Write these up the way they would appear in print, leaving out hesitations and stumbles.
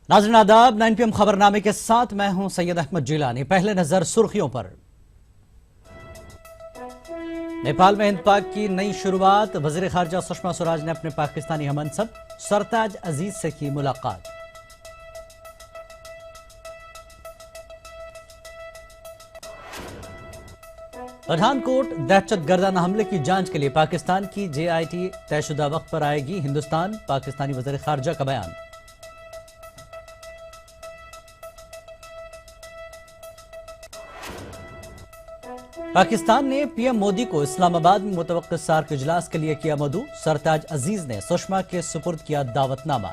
नाज़रीन आदाब, 9 PM खबरनामे के साथ मैं हूं सैयद अहमद जिलानी। पहले नजर सुर्खियों पर। नेपाल में हिंद पाक की नई शुरुआत। वज़ीर ख़ारजा सुषमा स्वराज ने अपने पाकिस्तानी हममनसब सरताज अजीज से की मुलाकात। पठानकोट दहशत गर्दाना हमले की जांच के लिए पाकिस्तान की JIT तयशुदा वक्त पर आएगी हिंदुस्तान। पाकिस्तानी वज़ीर ख़ारजा का बयान। पाकिस्तान ने PM मोदी को इस्लामाबाद में मुतवक्किल सार्क इजलास के लिए किया मदऊ। सरताज अजीज ने सुषमा के सुपुर्द किया दावतनामा।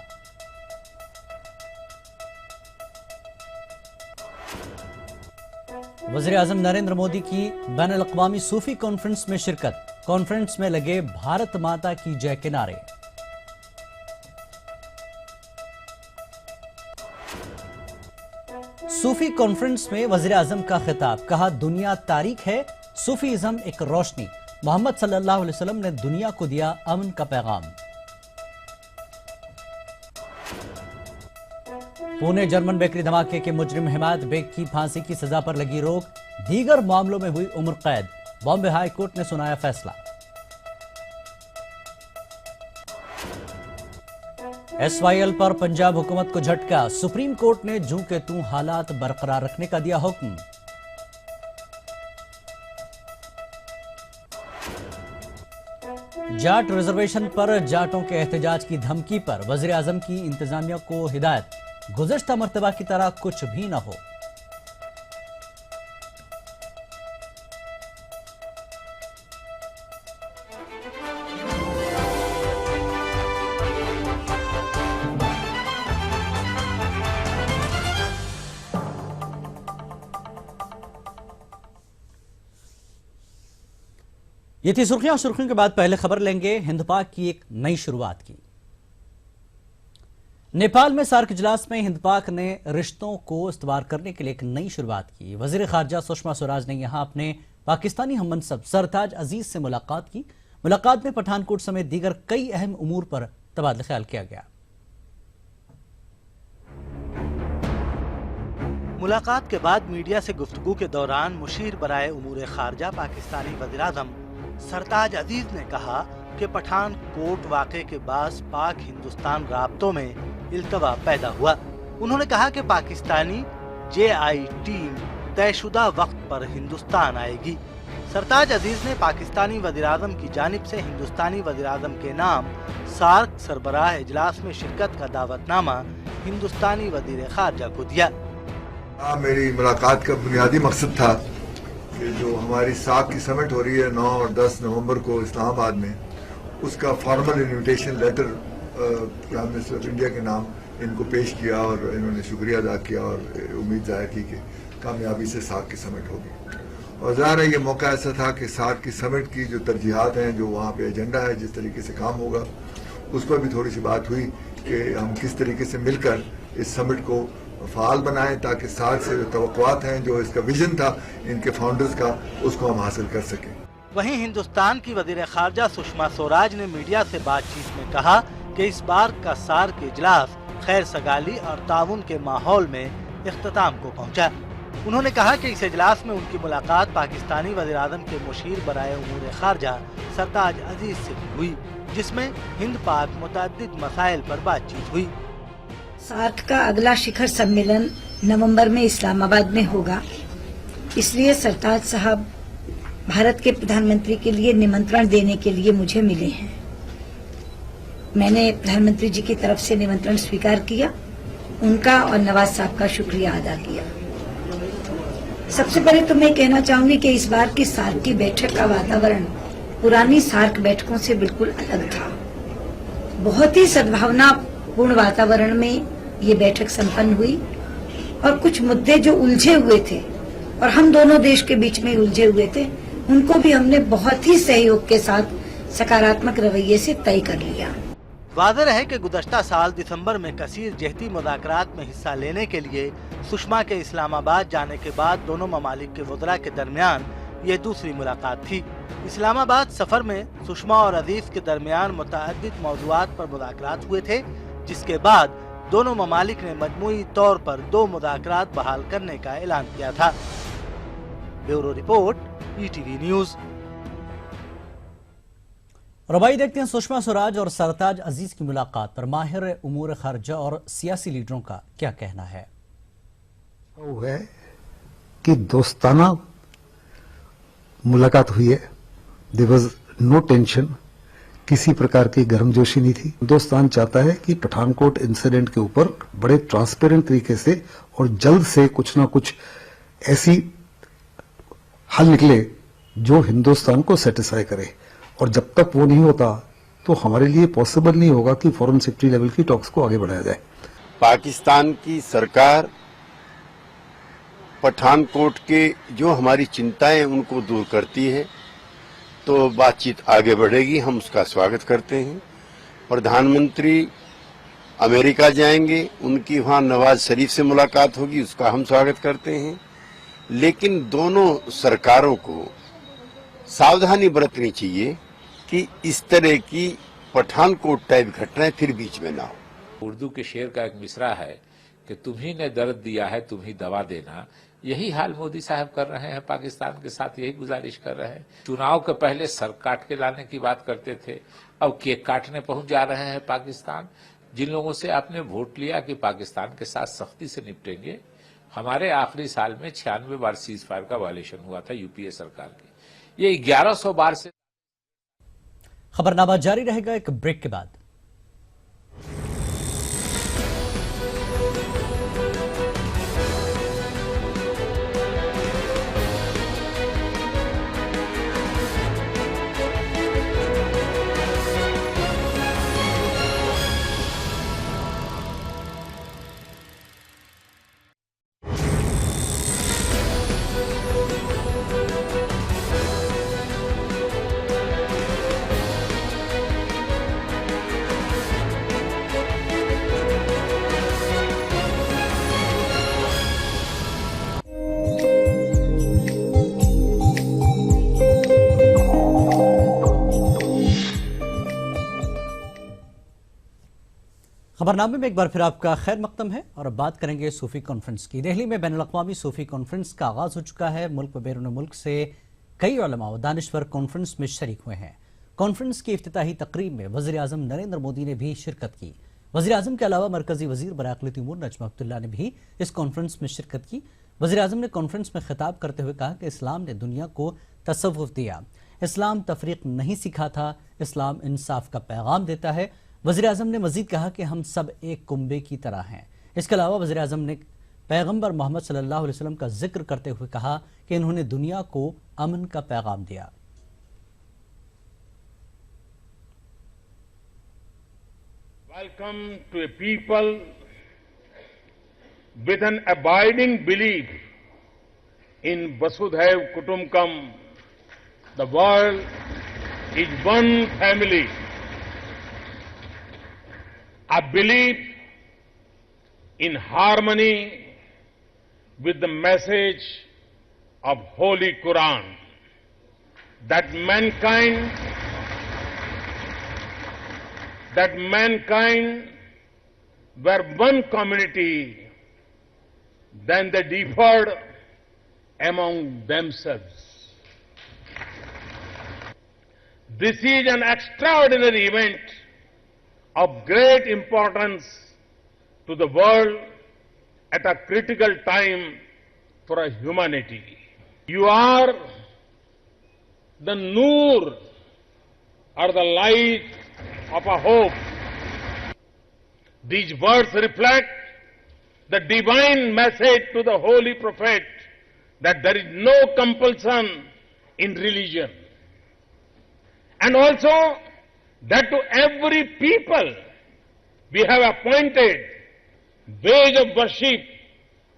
वज़ीर आज़म नरेंद्र मोदी की बैनुल अक़वामी सूफी कॉन्फ्रेंस में शिरकत। कॉन्फ्रेंस में लगे भारत माता की जय के नारे। सूफी कॉन्फ्रेंस में वज़ीर आज़म का खिताब। कहा, दुनिया तारीख है, सूफीज़म एक रोशनी। मोहम्मद सल्लल्लाहु अलैहि वसल्लम ने दुनिया को दिया अमन का पैगाम। पुणे जर्मन बेकरी धमाके के मुजरिम हिमायत बेग की फांसी की सजा पर लगी रोक। दीगर मामलों में हुई उम्र कैद। बॉम्बे हाई कोर्ट ने सुनाया फैसला। SYL पर पंजाब हुकूमत को झटका। सुप्रीम कोर्ट ने जूं के तूं हालात बरकरार रखने का दिया हुक्म। जाट रिजर्वेशन पर जाटों के एहतजाज की धमकी पर वज़ीर आज़म की इंतजामिया को हिदायत। गुज़श्ता मर्तबा की तरह कुछ भी न हो। ये थी सुर्खियां। सुर्खियों के बाद पहले खबर लेंगे हिंद पाक की एक नई शुरुआत की। नेपाल में सार्क इजलास में हिंद पाक ने रिश्तों को इस्तवार करने के लिए एक नई शुरुआत की। वज़ीर ख़ारजा सुषमा स्वराज ने यहां अपने पाकिस्तानी हममनसब सरताज अजीज से मुलाकात की। मुलाकात में पठानकोट समेत दीगर कई अहम उमूर पर तबादला ख्याल किया गया। मुलाकात के बाद मीडिया से गुफ्तगू के दौरान मुशीर बराए उमूर खारजा पाकिस्तानी वज़ीर आज़म सरताज अजीज ने कहा कि पठानकोट वाक़े के बाद पाक हिंदुस्तान राब्तों में इल्तवा पैदा हुआ। उन्होंने कहा कि पाकिस्तानी JIT टीम तयशुदा वक्त पर हिंदुस्तान आएगी। सरताज अजीज ने पाकिस्तानी वज़ीर आज़म की जानिब से हिंदुस्तानी वज़ीर आज़म के नाम सार्क सरबराह इजलास में शिरकत का दावतनामा हिंदुस्तानी वज़ीर ख़ारजा को दिया। मेरी मुलाकात का बुनियादी मकसद था कि जो हमारी सार्क की समिट हो रही है 9 और 10 नवंबर को इस्लामाबाद में, उसका formal invitation letter prime minister of India के नाम इनको पेश किया और इन्होंने शुक्रिया अदा किया और उम्मीद जाहिर की कि कामयाबी से सार्क की समिट होगी। और ज़ाहिर है ये मौका ऐसा था कि सार्क की समिट की जो तरजीहात हैं, जो वहाँ पे एजेंडा है, जिस तरीके से काम होगा, उस पर भी थोड़ी सी बात हुई कि हम किस तरीके से मिलकर इस समिट को फ़ाल बनाएं ताकि सार्क से जो तवक्कुआत हैं, जो इसका विजन था इनके फाउंडर्स का, उसको हम हासिल कर सकें। वहीं हिंदुस्तान की वज़ीर ख़ारजा सुषमा स्वराज ने मीडिया से बातचीत में कहा कि इस बार का सार्क इजलास खैर सगाली और ताउन के माहौल में इख्तिताम को पहुंचा। उन्होंने कहा कि इस इजलास में उनकी मुलाकात पाकिस्तानी वज़ीर आज़म के मुशीर बराए उमूर ख़ारजा सरताज अजीज से हुई, जिसमें हिंद पाक मुतअद्दिद मसाइल पर बातचीत हुई। सार्क का अगला शिखर सम्मेलन नवंबर में इस्लामाबाद में होगा, इसलिए सरताज साहब भारत के प्रधानमंत्री के लिए निमंत्रण देने के लिए मुझे मिले हैं। मैंने प्रधानमंत्री जी की तरफ से निमंत्रण स्वीकार किया, उनका और नवाज साहब का शुक्रिया अदा किया। सबसे पहले तो मैं कहना चाहूंगी कि इस बार की सार्क की बैठक का वातावरण पुरानी सार्क बैठकों से बिल्कुल अलग था। बहुत ही सद्भावनापूर्ण वातावरण में ये बैठक संपन्न हुई और कुछ मुद्दे जो उलझे हुए थे और हम दोनों देश के बीच में उलझे हुए थे, उनको भी हमने बहुत ही सहयोग के साथ सकारात्मक रवैये से तय कर लिया। वाज़ेह है कि गुज़श्ता साल दिसंबर में कसीर जहती मुज़ाकरात में हिस्सा लेने के लिए सुषमा के इस्लामाबाद जाने के बाद दोनों ममालिक के वज़रा के दरमियान ये दूसरी मुलाकात थी। इस्लामाबाद सफर में सुषमा और अजीज के दरमियान मुतअद्दिद मौज़ूआत पर मुज़ाकरात हुए थे, जिसके बाद दोनों ममालिक ने मजमूई तौर पर 2 मुज़ाकरात बहाल करने का ऐलान किया था। Bureau report, ETV news. और भाई देखते हैं सुषमा स्वराज और सरताज अजीज की मुलाकात पर माहिर उमूर खारजा और सियासी लीडरों का क्या कहना है। वो है कि दोस्ताना मुलाकात हुई है, देयर वाज नो टेंशन, किसी प्रकार की गर्मजोशी नहीं थी। हिंदुस्तान चाहता है कि पठानकोट इंसिडेंट के ऊपर बड़े ट्रांसपेरेंट तरीके से और जल्द से कुछ ना कुछ ऐसी हल निकले जो हिंदुस्तान को सेटिस्फाई करे, और जब तक वो नहीं होता तो हमारे लिए पॉसिबल नहीं होगा कि फॉरेन सेक्रेटरी लेवल की टॉक्स को आगे बढ़ाया जाए। पाकिस्तान की सरकार पठानकोट के जो हमारी चिंताएं उनको दूर करती है तो बातचीत आगे बढ़ेगी, हम उसका स्वागत करते हैं। प्रधानमंत्री अमेरिका जाएंगे, उनकी वहां नवाज शरीफ से मुलाकात होगी, उसका हम स्वागत करते हैं। लेकिन दोनों सरकारों को सावधानी बरतनी चाहिए कि इस तरह की पठानकोट टाइप घटनाएं फिर बीच में ना हो। उर्दू के शेर का एक मिसरा है कि तुम्ही ने दर्द दिया है तुम्ही दवा देना। यही हाल मोदी साहब कर रहे हैं, पाकिस्तान के साथ यही गुजारिश कर रहे हैं। चुनाव के पहले सर काट के लाने की बात करते थे, अब केक काटने पहुंच जा रहे हैं पाकिस्तान। जिन लोगों से आपने वोट लिया कि पाकिस्तान के साथ सख्ती से निपटेंगे, हमारे आखिरी साल में 96 बार सीज फायर का वायलेशन हुआ था यूपीए सरकार की, ये 1100 बार से। खबरनामा जारी रहेगा एक ब्रेक के बाद। खबरनामे में एक बार फिर आपका खैर मकदम है और अब बात करेंगे सूफी कॉन्फ्रेंस की। दिल्ली में बैनुल-अक़वामी सूफी कॉन्फ्रेंस का आगाज हो चुका है। मुल्क व बैरून मुल्क से कई उलमा व दानिश्वर कॉन्फ्रेंस में शरीक हुए हैं। कॉन्फ्रेंस की इफ्तिताही तकरीब में वज़ीर-ए-आज़म नरेंद्र मोदी ने भी शिरकत की। वज़ीर-ए-आज़म के अलावा मरकजी वज़ीर बराए अक़लियती उमूर नजमा हेपतुल्लाह ने भी इस कॉन्फ्रेंस में शिरकत की। वज़ीर-ए-आज़म ने कॉन्फ्रेंस में खिताब करते हुए कहा कि इस्लाम ने दुनिया को तसव्वुफ़ दिया, इस्लाम तफरीक नहीं सिखाता, इस्लाम इंसाफ का पैगाम देता है। वज़ीर-ए-आज़म ने मजीद कहा कि हम सब एक कुंबे की तरह हैं। इसके अलावा वज़ीर-ए-आज़म ने पैगंबर मोहम्मद सल्लल्लाहु अलैहि वसल्लम का जिक्र करते हुए कहा कि इन्होंने दुनिया को अमन का पैगाम दिया। Welcome to a people with an abiding belief in Vasudhaiv Kutumbakam. The world is one family. I believe in harmony with the message of Holy Quran that mankind were one community, then they differed among themselves. This is an extraordinary event of great importance to the world at a critical time for humanity. You are the noor or the light of a hope. These words reflect the divine message to the Holy Prophet that there is no compulsion in religion, and also that to every people we have appointed ways of worship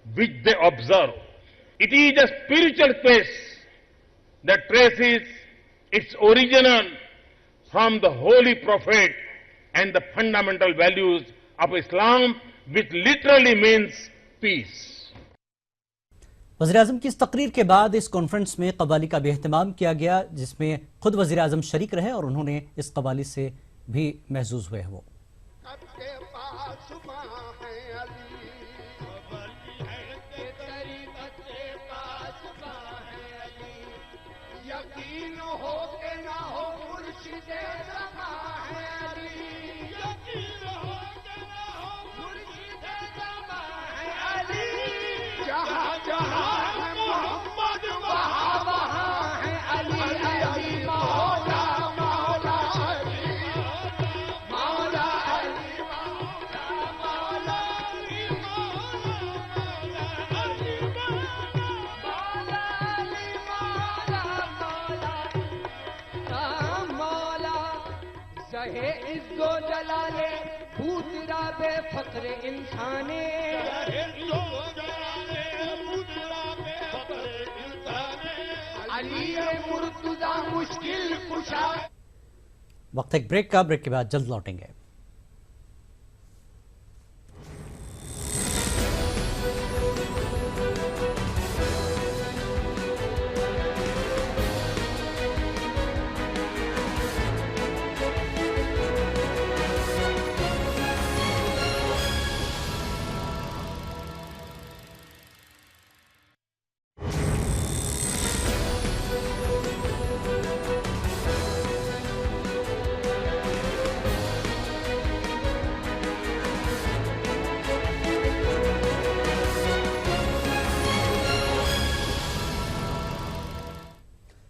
which they observe. It is a spiritual quest that traces its origin from the Holy Prophet and the fundamental values of Islam, which literally means peace. वज़ीर-ए-आज़म की इस तकरीर के बाद इस conference में कव्वाली का भी एहतमाम किया गया, जिसमें खुद वज़ीर-ए-आज़म शरीक रहे और उन्होंने इस कव्वाली से भी महजूज हुए। वो पासबां हैं अली, के तरीक़त के पासबां हैं अली, यकीन हो के ना हो मुर्शिदे ज़मां है अली, यकीन हो के ना हो मुर्शिदे ज़मां है अली, जहाँ जहाँ है मोहम्मद वहाँ वहाँ है अली, अली मौला मौला अली मौला अली मौला मौला अली मौला अली मौला अली मौला मौला सहे इज्जो जलाले पूतरा बे फक्र इंसाने, अली मुर्तजा मुश्किल कुशा। वक्त एक ब्रेक का, ब्रेक के बाद जल्द लौटेंगे।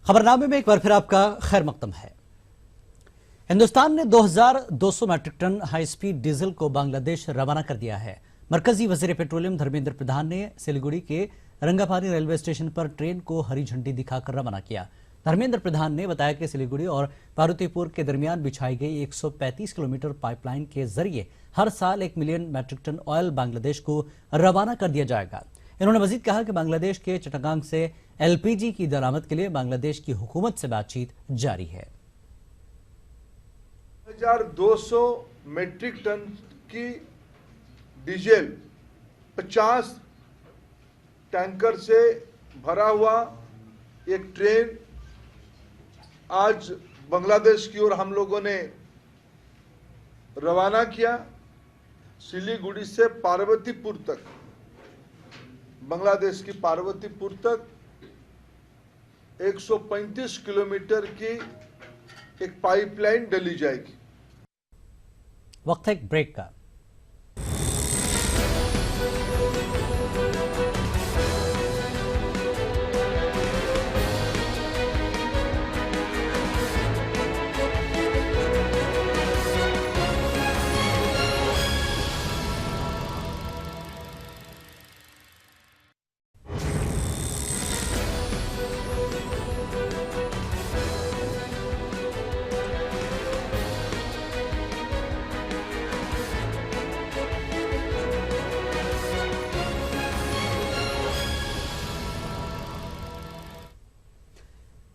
खबरनामे में एक बार फिर आपका खैर मकदम है। हिंदुस्तान ने 2200 metric ton high speed diesel को बांग्लादेश रवाना कर दिया है। मरकजी वजीर पेट्रोलियम धर्मेंद्र प्रधान ने सिलीगुड़ी के रंगापानी रेलवे स्टेशन पर ट्रेन को हरी झंडी दिखाकर रवाना किया। धर्मेंद्र प्रधान ने बताया कि सिलीगुड़ी और पार्वतीपुर के दरमियान बिछाई गई 135 किलोमीटर पाइपलाइन के जरिए हर साल 1 million metric ton oil Bangladesh को रवाना कर दिया जाएगा। इन्होंने मजीद कहा कि बांग्लादेश के चट्टागांग से एलपीजी की दरामद के लिए बांग्लादेश की हुकूमत से बातचीत जारी है। 1200 मेट्रिक टन की डीजल 50 टैंकर से भरा हुआ एक ट्रेन आज बांग्लादेश की ओर हम लोगों ने रवाना किया। सिलीगुड़ी से पार्वतीपुर तक, बांग्लादेश की पार्वतीपुर तक 135 किलोमीटर की एक पाइपलाइन डली जाएगी। वक्त है एक ब्रेक का।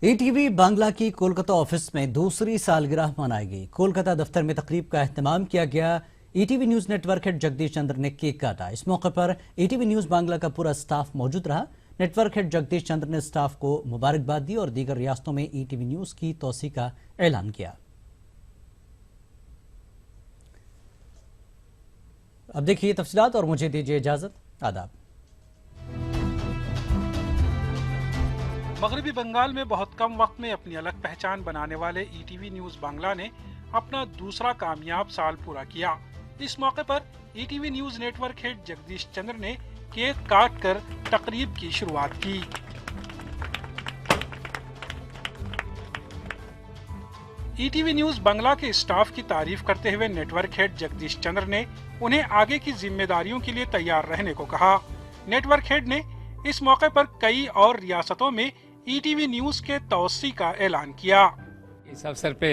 ईटीवी बांग्ला की कोलकाता ऑफिस में दूसरी सालगिरह मनाई गई। कोलकाता दफ्तर में तकरीब का एहतमाम किया गया। ETV News Network head Jagdish Chandra ने केक काटा। इस मौके पर ईटीवी न्यूज बांग्ला का पूरा स्टाफ मौजूद रहा। नेटवर्क हेड जगदीश चंद्र ने स्टाफ को मुबारकबाद दी और दीगर रियासतों में ईटीवी न्यूज की तोसी का ऐलान किया। अब देखिए तफसीलात और मुझे दीजिए इजाजत। आदाब। मगरबी बंगाल में बहुत कम वक्त में अपनी अलग पहचान बनाने वाले ईटीवी न्यूज बांग्ला ने अपना दूसरा कामयाब साल पूरा किया। इस मौके पर ETV News Network head Jagdish Chandra ने केक काट कर तकरीब की शुरुआत की। ईटीवी न्यूज बांग्ला के स्टाफ की तारीफ करते हुए नेटवर्क हेड जगदीश चंद्र ने उन्हें आगे की जिम्मेदारियों के लिए तैयार रहने को कहा। नेटवर्क हेड ने इस मौके पर कई और रियासतों में ईटीवी न्यूज के तौसी का ऐलान किया। इस अवसर पे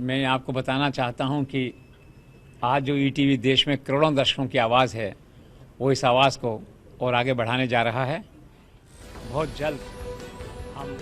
मैं आपको बताना चाहता हूं कि आज जो ईटीवी देश में करोड़ों दर्शकों की आवाज़ है, वो इस आवाज़ को और आगे बढ़ाने जा रहा है। बहुत जल्द हम